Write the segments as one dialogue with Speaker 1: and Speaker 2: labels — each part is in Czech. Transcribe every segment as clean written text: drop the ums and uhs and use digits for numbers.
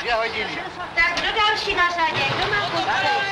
Speaker 1: 2 hodiny.
Speaker 2: Tak kdo další na řadě? Kdo má kurce?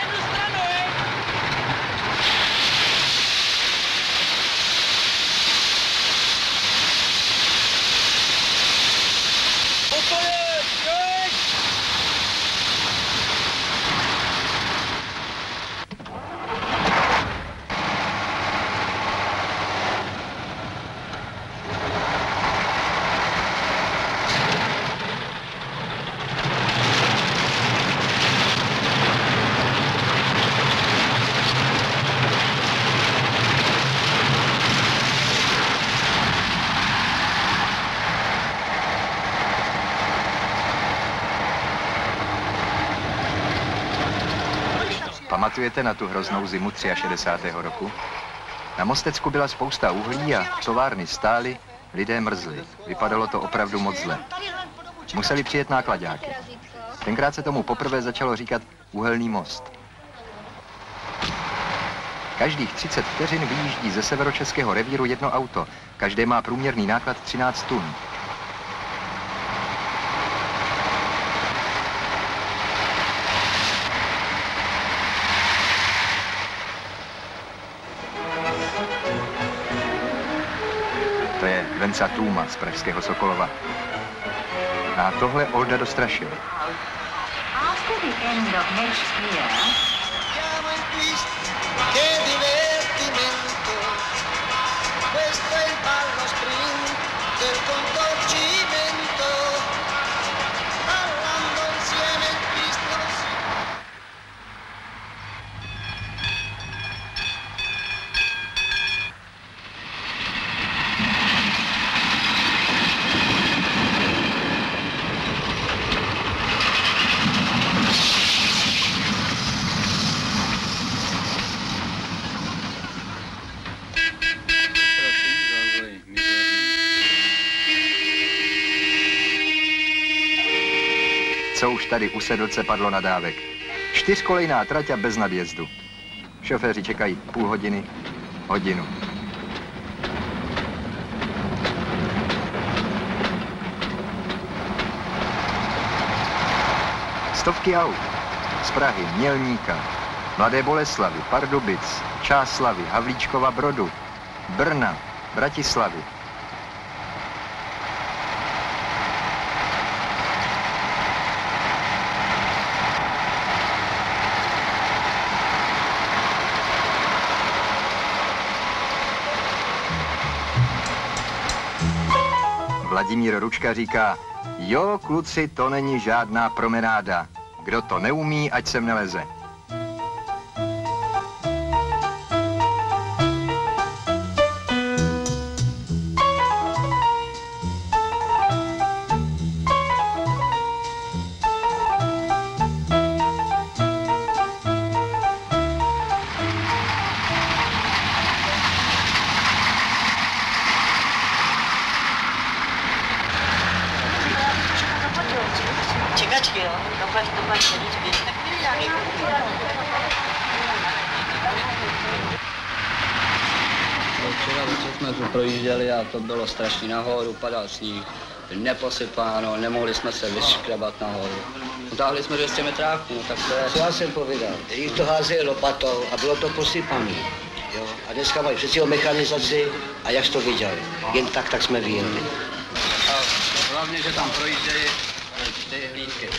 Speaker 3: Pamatujete na tu hroznou zimu 63. roku? Na Mostecku byla spousta uhlí a továrny stály, lidé mrzli. Vypadalo to opravdu moc zle. Museli přijet nákladáky. Tenkrát se tomu poprvé začalo říkat uhelný most. Každých 30 vteřin vyjíždí ze severočeského revíru jedno auto. Každé má průměrný náklad 13 tun. To je Venca Tůma z pražského Sokolova. A tohle Olda Dostrašil.
Speaker 2: After the end of next year,
Speaker 3: Co už tady u Sedlce padlo nadávek. 4kolejná trať a bez nadjezdu. Šoféři čekají půl hodiny, hodinu. Stovky aut. Z Prahy, Mělníka, Mladé Boleslavi, Pardubic, Čáslavy, Havlíčkova Brodu, Brna, Bratislavy. Vladimír Ručka říká, jo, kluci, to není žádná promenáda. Kdo to neumí, ať sem neleze.
Speaker 4: Včera večer jsme tu projížděli a to bylo strašně nahoru, padal sníh, neposypáno, nemohli jsme se vyškrabat nahoru. Utáhli jsme 200 metráků, tak to je...
Speaker 5: Co já jsem povídal, jich to házeli lopatou a bylo to posypané. Jo? A dneska mají přeci o mechanizaci a jak jsi to viděl, jen tak jsme vyjeli.
Speaker 4: A hlavně, že tam projíždějí ty hlídky.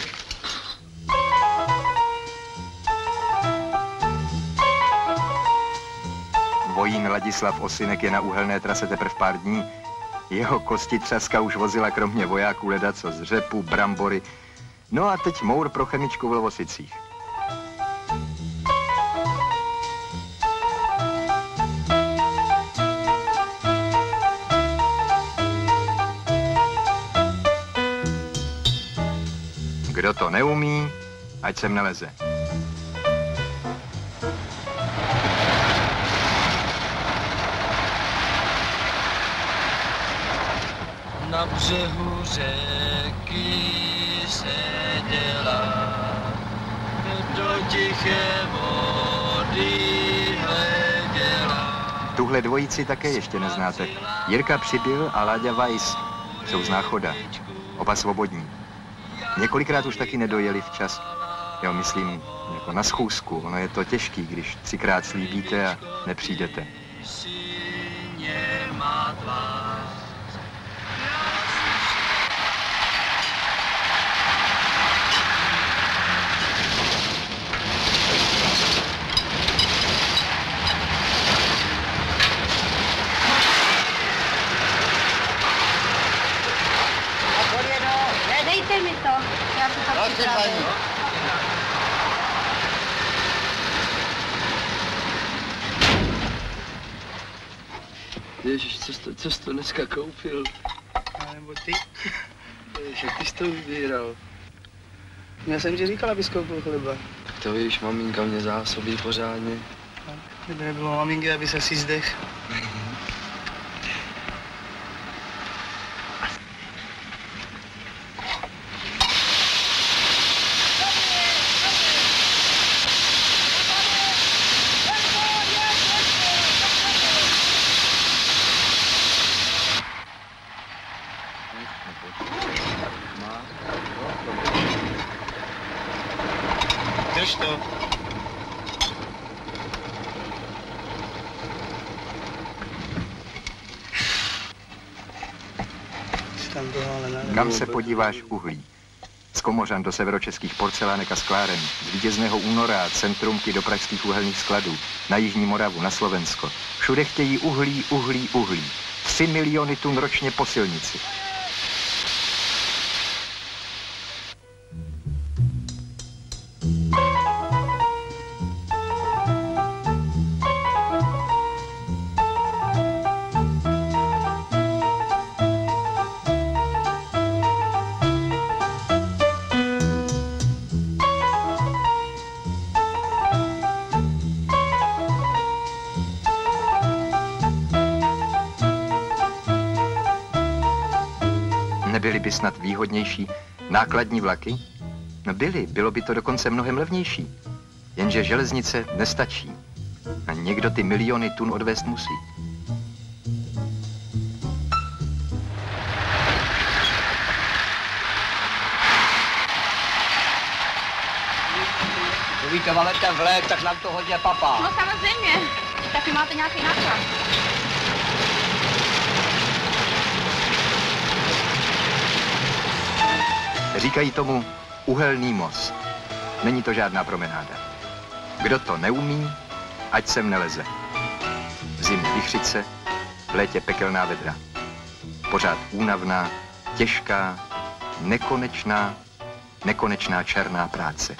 Speaker 3: Vojín Ladislav Osinek je na uhelné trase teprve pár dní. Jeho kostitřaska už vozila kromě vojáků ledaco z řepu, brambory. No a teď mour pro chemičku v Lovosicích. Kdo to neumí, ať sem neleze.
Speaker 6: Na břehu řeky seděla, do tiché vody hleděla.
Speaker 3: Tuhle dvojici také ještě neznáte. Jirka Přibyl a Láďa Weiss jsou z Náchoda. Oba svobodní. Několikrát už taky nedojeli včas. Jo, myslím, jako na schůzku. Ono je to těžký, když 3krát slíbíte a nepřijdete.
Speaker 2: Dejte mi to, já to tak připravím.
Speaker 6: Ježiš, co jsi to dneska koupil?
Speaker 4: A nebo ty?
Speaker 6: Ježiš, jak ty jsi to vybíral?
Speaker 4: Já jsem ti říkal, abys koupil chleba.
Speaker 6: To víš, maminka mě zásobí pořádně.
Speaker 4: Kdyby nebylo maminky, aby se si zdech. Drž to.
Speaker 3: Kam se podíváš uhlí? Z Komořan do severočeských porcelánek a skláren, z Vítězného Února a centrumky do pražských uhelných skladů, na Jižní Moravu, na Slovensko. Všude chtějí uhlí, uhlí, uhlí. 3 miliony tun ročně po silnici. Nebyly by snad výhodnější nákladní vlaky? No byly, bylo by to dokonce mnohem levnější. Jenže železnice nestačí. A někdo ty miliony tun odvést musí.
Speaker 5: Víte, máme ten vlek, tak nám to hodně papá.
Speaker 2: No samozřejmě, taky máte nějaký náklad.
Speaker 3: Říkají tomu uhelný most. Není to žádná promenáda. Kdo to neumí, ať sem neleze. V zimě vichřice, v létě pekelná vedra. Pořád únavná, těžká, nekonečná černá práce.